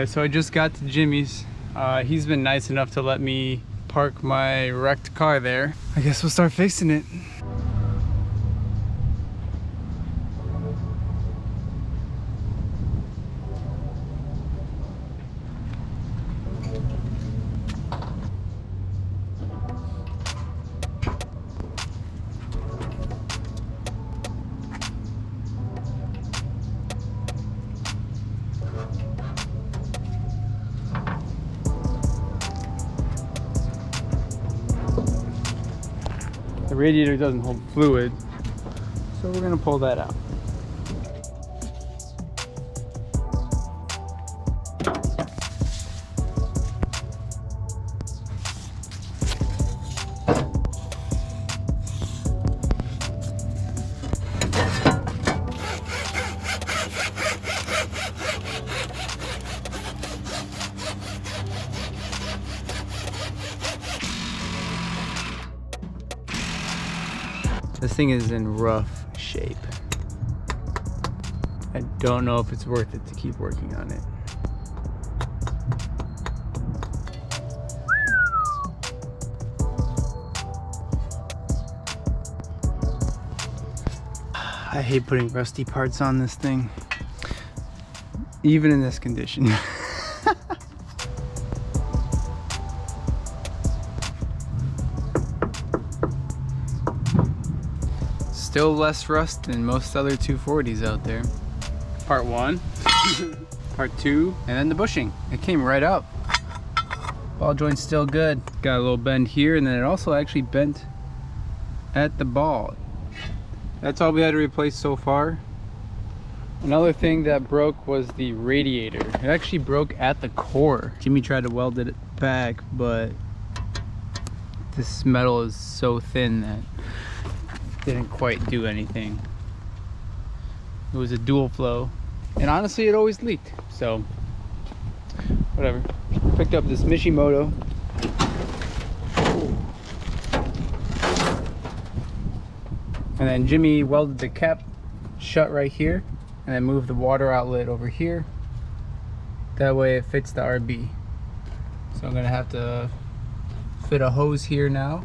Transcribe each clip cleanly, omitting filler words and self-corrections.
Alright, so I just got to Jimmy's. He's been nice enough to let me park my wrecked car there. I guess we'll start fixing it. The radiator doesn't hold fluid, so we're gonna pull that out. This thing is in rough shape. I don't know if it's worth it to keep working on it. I hate putting rusty parts on this thing, even in this condition. Still less rust than most other 240s out there. Part 1, part 2, and then the bushing. It came right up. Ball joint's still good. Got a little bend here, and then it also actually bent at the ball. That's all we had to replace so far. Another thing that broke was the radiator. It actually broke at the core. Jimmy tried to weld it back, but this metal is so thin that didn't quite do anything. It was a dual flow, and honestly it always leaked, so whatever. Picked up this Mishimoto. And then Jimmy welded the cap shut right here and then moved the water outlet over here. That way it fits the RB. So I'm gonna have to fit a hose here now.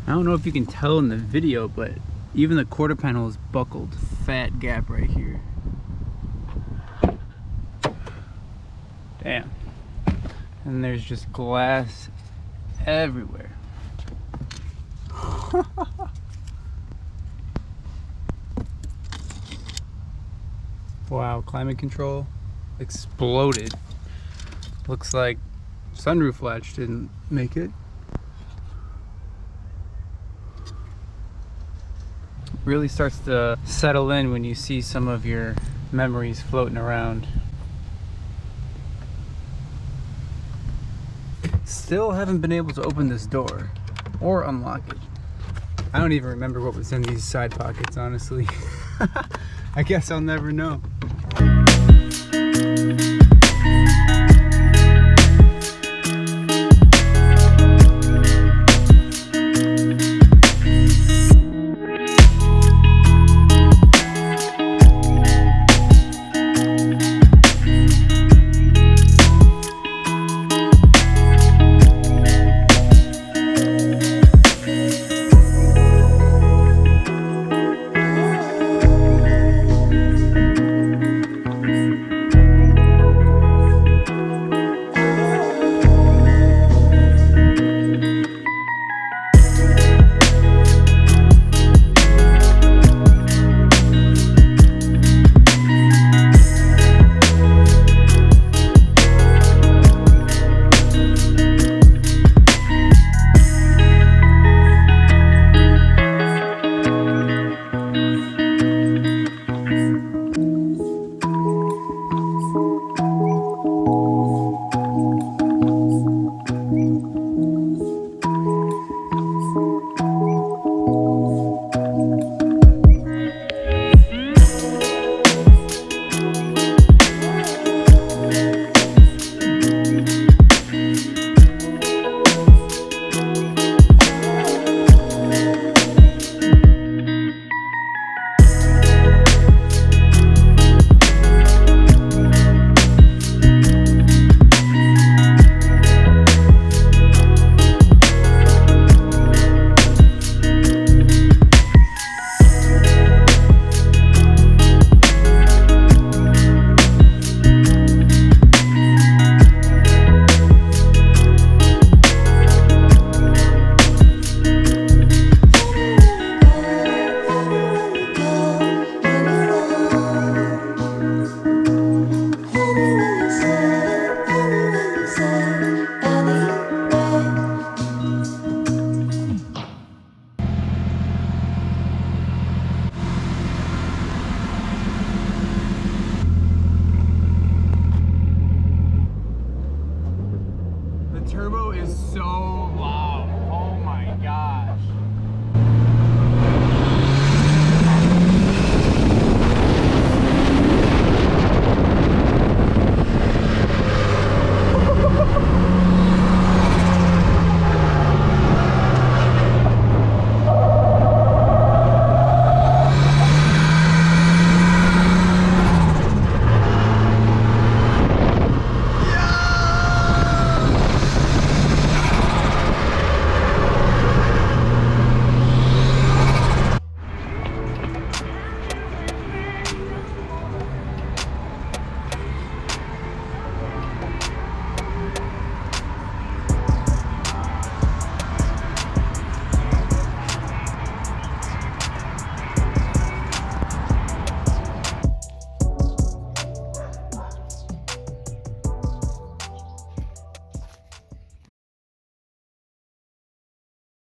I don't know if you can tell in the video, but even the quarter panel is buckled. Fat gap right here. Damn. And there's just glass everywhere. Wow, climate control exploded. Looks like sunroof latch didn't make it. Really starts to settle in when you see some of your memories floating around. Still haven't been able to open this door or unlock it. I don't even remember what was in these side pockets, honestly. I guess I'll never know.